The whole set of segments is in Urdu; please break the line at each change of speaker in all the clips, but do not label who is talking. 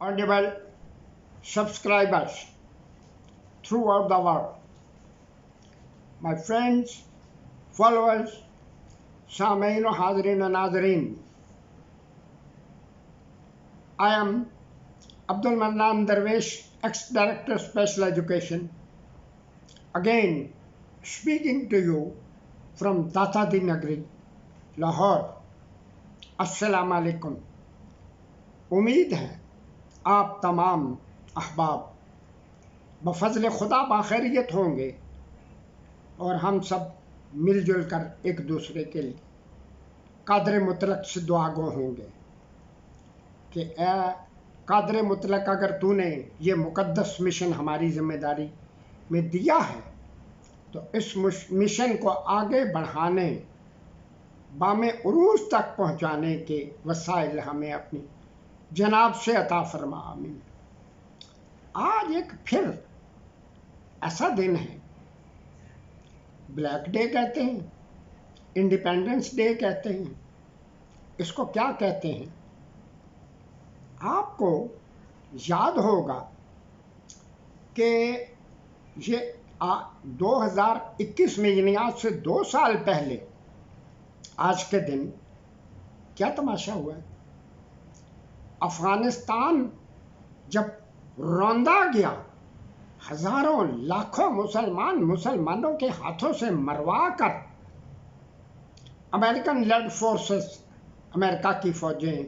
audible subscribers throughout the world. My friends, followers, Samain و حاضرین و ناظرین, I am Abdul Mannan Darwish, ex-Director Special Education, again speaking to you from Data Di Nagri, Lahore. السلام علیکم. امید ہے آپ تمام احباب بفضل خدا باخیریت ہوں گے اور ہم سب مل جل کر ایک دوسرے کے لیے قادر مطلق سے دعا گو ہوں گے کہ اے قادر مطلق، اگر تو نے یہ مقدس مشن ہماری ذمہ داری میں دیا ہے تو اس مشن کو آگے بڑھانے، بام عروج تک پہنچانے کے وسائل ہمیں اپنی جناب سے عطا فرما. آمین. آج ایک پھر ایسا دن ہے، بلیک ڈے کہتے ہیں، انڈیپینڈنس ڈے کہتے ہیں، اس کو کیا کہتے ہیں؟ آپ کو یاد ہوگا کہ یہ 2021 میں یعنی آج سے 2 سال پہلے آج کے دن کیا تماشا ہوا ہے. افغانستان جب روندا گیا، ہزاروں لاکھوں مسلمانوں کے ہاتھوں سے مروا کر امریکن لیڈ فورسز، امریکہ کی فوجیں،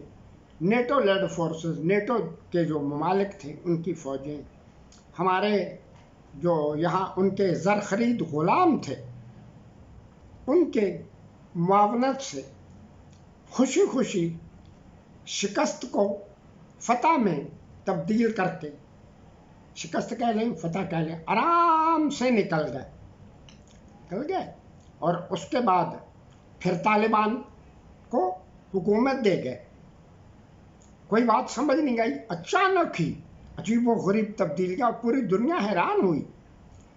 نیٹو لیڈ فورسز، نیٹو کے جو ممالک تھے ان کی فوجیں، ہمارے جو یہاں ان کے زر خرید غلام تھے، ان کے معاونت سے خوشی خوشی شکست کو فتح میں تبدیل کر کے، شکست کہہ لیں فتح کہہ لیں، آرام سے نکل گئے اور اس کے بعد پھر طالبان کو حکومت دے گئے. کوئی بات سمجھ نہیں گئی، اچانک ہی عجیب و غریب تبدیلی کا پوری دنیا حیران ہوئی.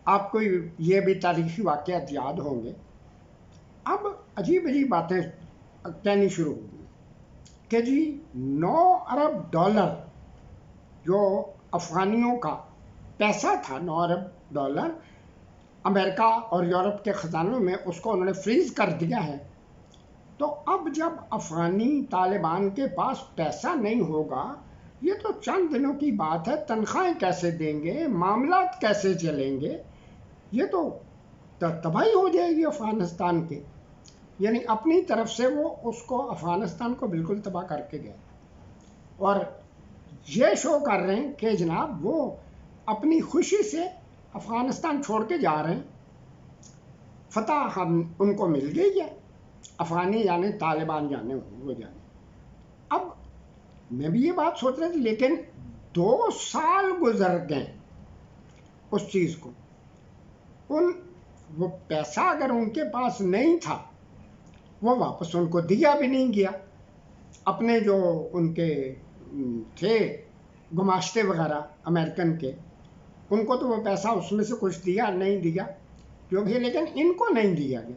آپ کو یہ بھی تاریخی واقعات یاد ہوں گے. اب عجیب باتیں کہنی شروع ہو گئی کہ جی 9 ارب ڈالر جو افغانیوں کا پیسہ تھا، 9 ارب ڈالر امریکہ اور یورپ کے خزانوں میں، اس کو انہوں نے فریز کر دیا ہے. تو اب جب افغانی طالبان کے پاس پیسہ نہیں ہوگا، یہ تو چند دنوں کی بات ہے، تنخواہیں کیسے دیں گے، معاملات کیسے چلیں گے، یہ تو تباہی ہو جائے گی افغانستان کے. یعنی اپنی طرف سے وہ اس کو افغانستان کو بالکل تباہ کر کے گئے اور یہ شو کر رہے ہیں کہ جناب وہ اپنی خوشی سے افغانستان چھوڑ کے جا رہے ہیں. فتح ان کو مل گئی ہے، افغانی یعنی طالبان جانے وہ جانے. اب میں بھی یہ بات سوچ رہا تھا، لیکن 2 سال گزر گئے اس چیز کو. وہ پیسہ اگر ان کے پاس نہیں تھا، وہ واپس ان کو دیا بھی نہیں گیا. اپنے جو ان کے تھے گماشتے وغیرہ امریکن کے، ان کو تو وہ پیسہ اس میں سے کچھ دیا نہیں دیا جو بھی، لیکن ان کو نہیں دیا گیا.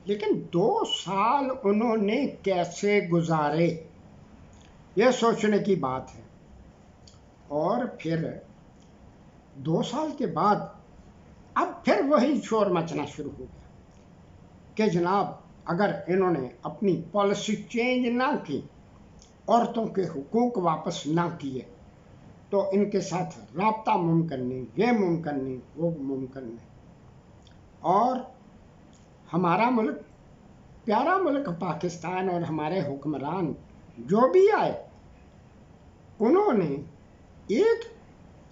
لیکن 2 سال انہوں نے کیسے گزارے، یہ سوچنے کی بات ہے. اور پھر 2 سال کے بعد اب پھر وہی شور مچنا شروع ہو گیا کہ جناب اگر انہوں نے اپنی پالیسی چینج نہ کی، عورتوں کے حقوق واپس نہ کیے، تو ان کے ساتھ رابطہ ممکن نہیں، یہ ممکن نہیں، وہ ممکن نہیں. اور ہمارا ملک، پیارا ملک پاکستان، اور ہمارے حکمران جو بھی آئے، انہوں نے ایک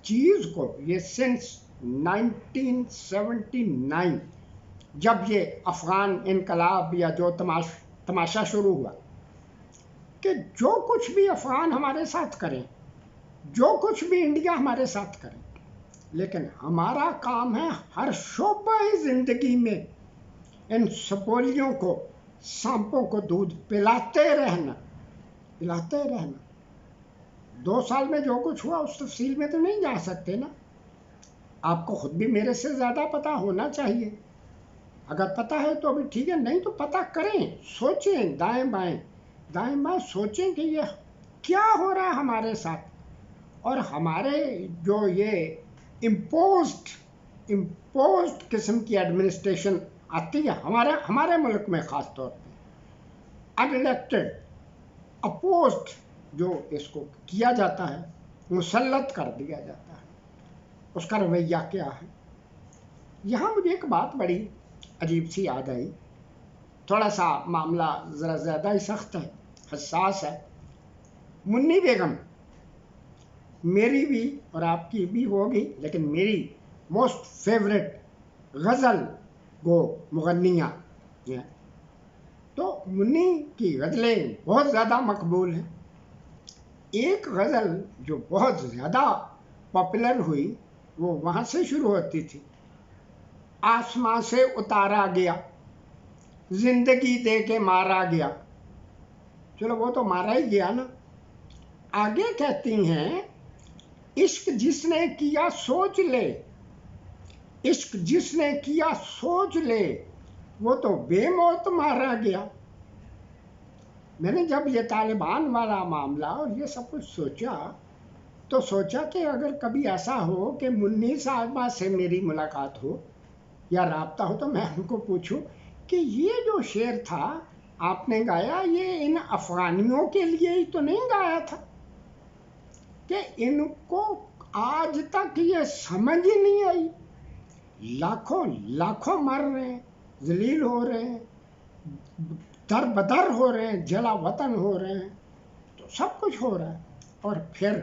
چیز کو، یہ سنس 1979 جب یہ افغان انقلاب یا جو تماشا شروع ہوا، کہ جو کچھ بھی افغان ہمارے ساتھ کریں، جو کچھ بھی انڈیا ہمارے ساتھ کریں، لیکن ہمارا کام ہے ہر شعبہ زندگی میں ان سپولیوں کو، سانپوں کو دودھ پلاتے رہنا. 2 سال میں جو کچھ ہوا اس تفصیل میں تو نہیں جا سکتے نا. آپ کو خود بھی میرے سے زیادہ پتہ ہونا چاہیے. اگر پتہ ہے تو ابھی ٹھیک ہے، نہیں تو پتہ کریں، سوچیں، دائیں بائیں سوچیں کہ یہ کیا ہو رہا ہے ہمارے ساتھ. اور ہمارے جو یہ امپوزڈ قسم کی ایڈمنسٹریشن آتی ہے ہمارے ملک میں خاص طور پہ ان-الیکٹڈ اپوزڈ جو اس کو کیا جاتا ہے، مسلط کر دیا جاتا ہے، اس کا رویہ کیا ہے؟ یہاں مجھے ایک بات بڑی عجیب سی یاد آئی، تھوڑا سا معاملہ ذرا زیادہ ہی سخت ہے، حساس ہے۔ منی بیگم میری بھی اور آپ کی بھی ہوگی، لیکن میری موسٹ فیوریٹ غزل گو مغنیہ ہیں۔ تو منی کی غزلیں بہت زیادہ مقبول ہیں۔ ایک غزل جو بہت زیادہ پاپولر ہوئی وہ وہاں سے شروع ہوتی تھی، آسمان سے اتارا گیا، زندگی دے کے مارا گیا۔ چلو وہ تو مارا ہی گیا نا۔ آگے کہتی ہیں، عشق جس نے کیا سوچ لے، عشق جس نے کیا سوچ لے، وہ تو بے موت مارا گیا۔ میں نے جب یہ طالبان والا معاملہ اور یہ سب کچھ سوچا تو سوچا کہ اگر کبھی ایسا ہو کہ منی صاحبہ سے میری ملاقات ہو یا رابطہ ہو تو میں ان کو پوچھوں کہ یہ جو شعر تھا آپ نے گایا، یہ ان افغانیوں کے لیے ہی تو نہیں گایا تھا؟ کہ ان کو آج تک یہ سمجھ ہی نہیں آئی، لاکھوں مر رہے ہیں، ذلیل ہو رہے ہیں، در بدر ہو رہے ہیں، جلا وطن ہو رہے ہیں، تو سب کچھ ہو رہا ہے۔ اور پھر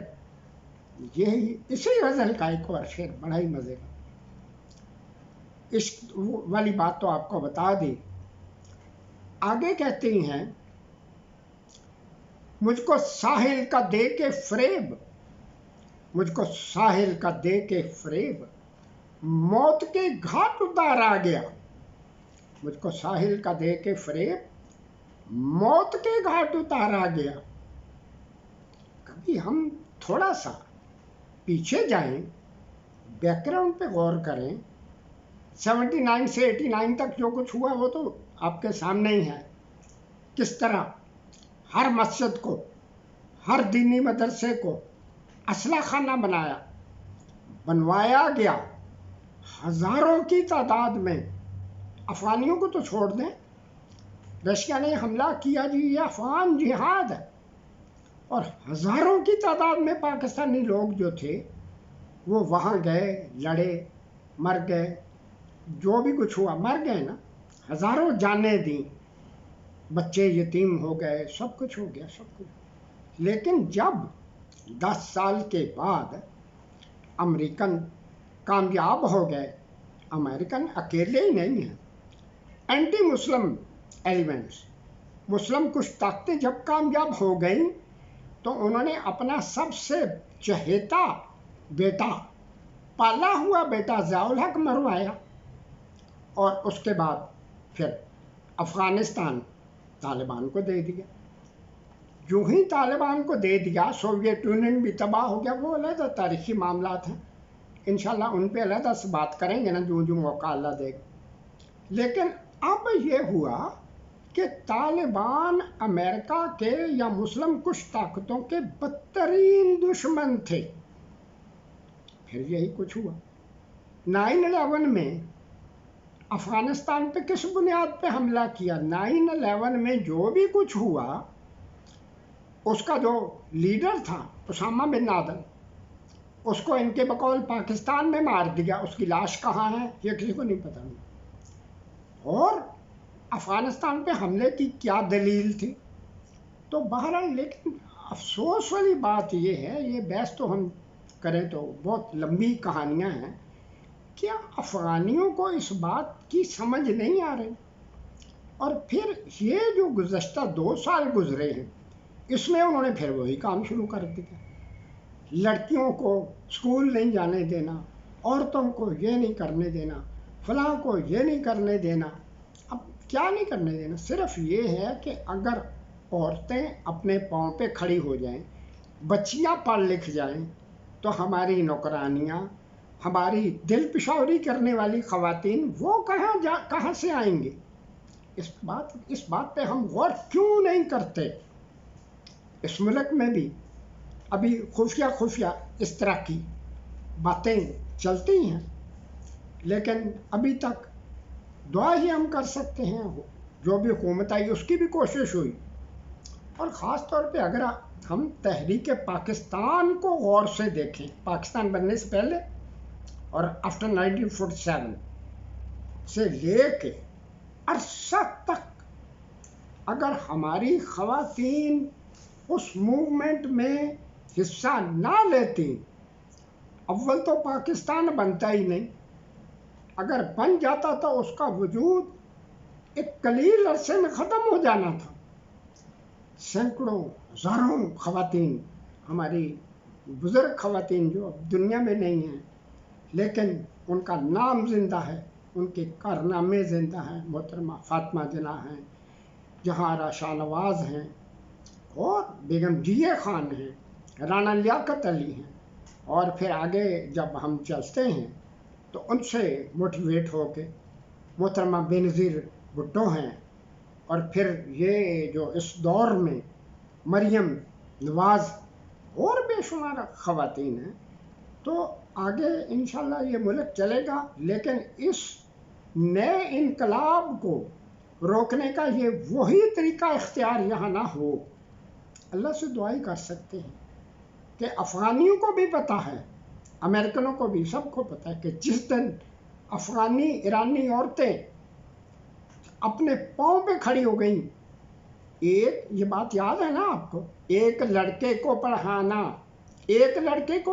یہی اسی غزل کا ایک اور شعر بڑا ہی مزے کا، عشق والی بات تو آپ کو بتا دی۔ آگے کہتی ہیں، مجھ کو ساحل کا دے کے فریب، مجھ کو ساحل کا دے کے فریب، موت کے گھاٹ اتارا گیا۔ مجھ کو ساحل کا دے کے فریب، موت کے گھاٹ اتارا گیا۔ کبھی ہم تھوڑا سا پیچھے جائیں، بیک گراؤنڈ پہ غور کریں، 79 سے 89 تک جو کچھ ہوا وہ تو آپ کے سامنے ہی ہے۔ کس طرح ہر مسجد کو، ہر دینی مدرسے کو اسلحہ خانہ بنوایا گیا، ہزاروں کی تعداد میں۔ افغانیوں کو تو چھوڑ دیں، رشیا نے حملہ کیا جی، یہ افغان جہاد ہے، اور ہزاروں کی تعداد میں پاکستانی لوگ جو تھے وہ وہاں گئے، لڑے، مر گئے، جو بھی کچھ ہوا مر گئے نا، ہزاروں جانیں دیں، بچے یتیم ہو گئے، سب کچھ ہو گیا، سب کچھ۔ لیکن جب 10 سال کے بعد امریکن کامیاب ہو گئے، امریکن اکیلے ہی نہیں ہیں، اینٹی مسلم ایلیمنٹس، مسلم کچھ طاقتیں جب کامیاب ہو گئیں تو انہوں نے اپنا سب سے چہیتا بیٹا، پالا ہوا بیٹا ضیاء الحق مروایا، اور اس کے بعد پھر افغانستان طالبان کو دے دیا۔ جو ہی طالبان کو دے دیا، سوویت یونین بھی تباہ ہو گیا۔ وہ علیحدہ تاریخی معاملات ہیں، انشاءاللہ ان پہ علیحدہ سے بات کریں گے نا، جو موقع اللہ دے گا۔ لیکن اب یہ ہوا کہ طالبان امریکہ کے یا مسلم کچھ طاقتوں کے بدترین دشمن تھے۔ پھر یہی کچھ ہوا 9/11 میں۔ افغانستان پہ کس بنیاد پہ حملہ کیا؟ 9/11 میں جو بھی کچھ ہوا، اس کا جو لیڈر تھا اسامہ بن لادن، اس کو ان کے بقول پاکستان میں مار دیا۔ اس کی لاش کہاں ہے یہ کسی کو نہیں پتا۔ اور افغانستان پہ حملے کی کیا دلیل تھی؟ تو بہرحال، لیکن افسوس والی بات یہ ہے، یہ بحث تو ہم کریں تو بہت لمبی کہانیاں ہیں، کہ افغانیوں کو اس بات کی سمجھ نہیں آ رہی۔ اور پھر یہ جو گزشتہ 2 سال گزرے ہیں، اس میں انہوں نے پھر وہی کام شروع کر دیا، لڑکیوں کو اسکول نہیں جانے دینا، عورتوں کو یہ نہیں کرنے دینا، فلاں کو یہ نہیں کرنے دینا۔ اب کیا نہیں کرنے دینا؟ صرف یہ ہے کہ اگر عورتیں اپنے پاؤں پہ کھڑی ہو جائیں، بچیاں پڑھ لکھ جائیں، تو ہماری نوکرانیاں، ہماری دل پشاوری کرنے والی خواتین وہ کہاں سے آئیں گے؟ اس بات پہ ہم غور کیوں نہیں کرتے؟ اس ملک میں بھی ابھی خفیہ اس طرح کی باتیں چلتی ہیں، لیکن ابھی تک دعا ہی ہم کر سکتے ہیں. جو بھی حکومت آئی اس کی بھی کوشش ہوئی، اور خاص طور پہ اگر ہم تحریک پاکستان کو غور سے دیکھیں، پاکستان بننے سے پہلے اور آفٹر 1947 سے لے کے عرصہ تک اگر ہماری خواتین اس موومنٹ میں حصہ نہ لیتی، اول تو پاکستان بنتا ہی نہیں. اگر بن جاتا تو اس کا وجود ایک قلیل عرصے میں ختم ہو جانا تھا. سینکڑوں ہزاروں خواتین، ہماری بزرگ خواتین جو اب دنیا میں نہیں ہیں، لیکن ان کا نام زندہ ہے، ان کے کارنامے زندہ ہیں. محترمہ فاطمہ جناح ہیں، جہاں شاہ نواز ہیں، اور بیگم جیے خان ہیں، رانا لیاقت علی ہیں. اور پھر آگے جب ہم چلتے ہیں تو ان سے موٹیویٹ ہو کے محترمہ بینظیر بھٹو ہیں، اور پھر یہ جو اس دور میں مریم نواز اور بے شمار خواتین ہیں. تو آگے انشاءاللہ یہ ملک چلے گا، لیکن اس نئے انقلاب کو روکنے کا یہ وہی طریقہ اختیار یہاں نہ ہو. اللہ سے دعائی کر سکتے ہیں کہ افغانیوں کو بھی پتہ ہے، امریکنوں کو بھی، سب کو پتہ ہے کہ جس دن افغانی ایرانی عورتیں اپنے پاؤں پہ کھڑی ہو گئیں، یہ بات یاد ہے نا آپ کو، ایک لڑکے کو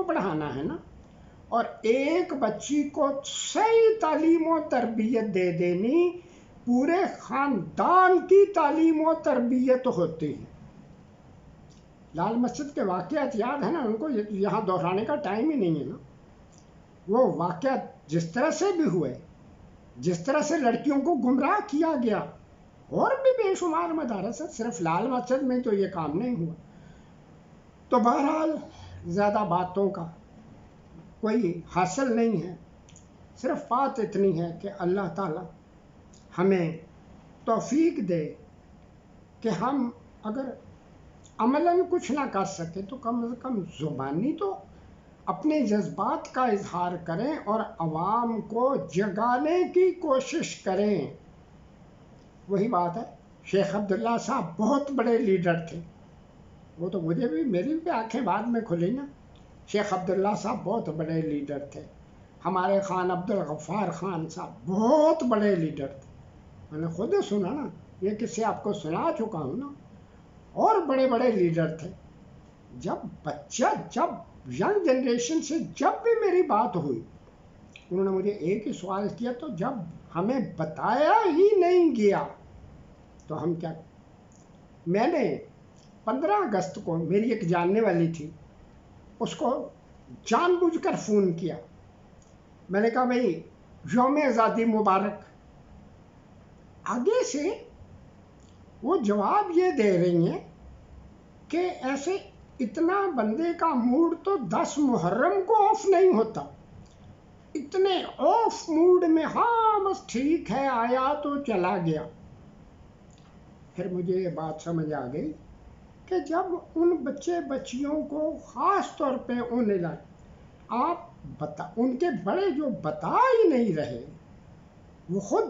پڑھانا ہے نا، اور ایک بچی کو صحیح تعلیم و تربیت دے دینی، پورے خاندان کی تعلیم و تربیت ہوتی ہے. لال مسجد کے واقعات یاد ہیں نا، ان کو یہاں دہرانے کا ٹائم ہی نہیں ہے نا. وہ واقعات جس طرح سے بھی ہوئے، جس طرح سے لڑکیوں کو گمراہ کیا گیا، اور بھی بے شمار مدارس ہیں، صرف لال مسجد میں تو یہ کام نہیں ہوا. تو بہرحال زیادہ باتوں کا کوئی حاصل نہیں ہے، صرف بات اتنی ہے کہ اللہ تعالی ہمیں توفیق دے کہ ہم اگر عملاً کچھ نہ کر سکے تو کم از کم زبانی تو اپنے جذبات کا اظہار کریں اور عوام کو جگانے کی کوشش کریں. وہی بات ہے، شیخ عبداللہ صاحب بہت بڑے لیڈر تھے. وہ تو مجھے بھی، میری بھی آنکھیں بعد میں کھلی نا. شیخ عبداللہ صاحب بہت بڑے لیڈر تھے. ہمارے خان عبدالغفار خان صاحب بہت بڑے لیڈر تھے. میں نے خود سنا نا، یہ کسی آپ کو سنا چکا ہوں نا. اور بڑے بڑے لیڈر تھے. جب ینگ جنریشن سے جب بھی میری بات ہوئی، انہوں نے مجھے ایک ہی سوال کیا، تو جب ہمیں بتایا ہی نہیں گیا تو ہم کیا. میں نے 15 اگست کو، میری ایک جاننے والی تھی، اس کو جان بوجھ کر فون کیا. میں نے کہا بھائی یوم آزادی مبارک. آگے سے وہ جواب یہ دے رہی ہیں کہ ایسے اتنا بندے کا موڈ تو 10 محرم کو آف نہیں ہوتا. اتنے آف موڈ میں، ہاں بس ٹھیک ہے، آیا تو چلا گیا. پھر مجھے یہ بات سمجھ آ گئی کہ جب ان بچے بچیوں کو، خاص طور پہ ان علاقے، آپ ان کے بڑے جو بتا ہی نہیں رہے، وہ خود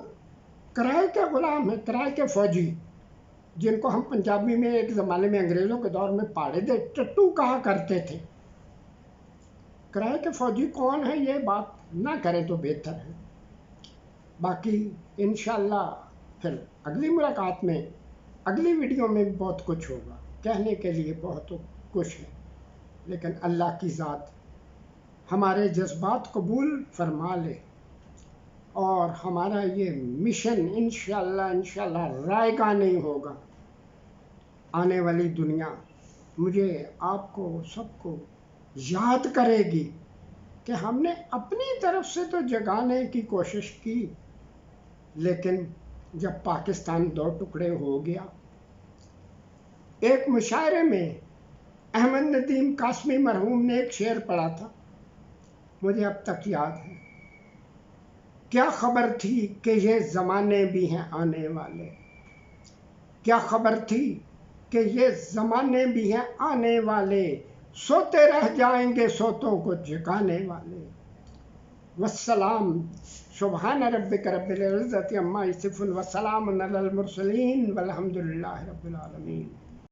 کرائے کے غلام ہیں، کرائے کے فوجی، جن کو ہم پنجابی میں ایک زمانے میں انگریزوں کے دور میں پاڑے دے ٹٹو کہا کرتے تھے. کرائے کے فوجی کون ہے یہ بات نہ کریں تو بہتر ہے. باقی انشاءاللہ پھر اگلی ملاقات میں، اگلی ویڈیو میں بھی بہت کچھ ہوگا، کہنے کے لیے بہت کچھ ہے، لیکن اللہ کی ذات ہمارے جذبات قبول فرما لے، اور ہمارا یہ مشن انشاءاللہ رائے گاں نہیں ہوگا. آنے والی دنیا مجھے، آپ کو، سب کو یاد کرے گی کہ ہم نے اپنی طرف سے تو جگانے کی کوشش کی، لیکن جب پاکستان 2 ٹکڑے ہو گیا. ایک مشاعرے میں احمد ندیم قاسمی مرحوم نے ایک شعر پڑھا تھا، مجھے اب تک یاد ہے. کیا خبر تھی کہ یہ زمانے بھی ہیں آنے والے، کیا خبر تھی کہ یہ زمانے بھی ہیں آنے والے، سوتے رہ جائیں گے سوتوں کو جگانے والے. والسلام. سبحان ربک رب العزت عما یصفون وسلام علی المرسلین والحمد للہ رب العالمین.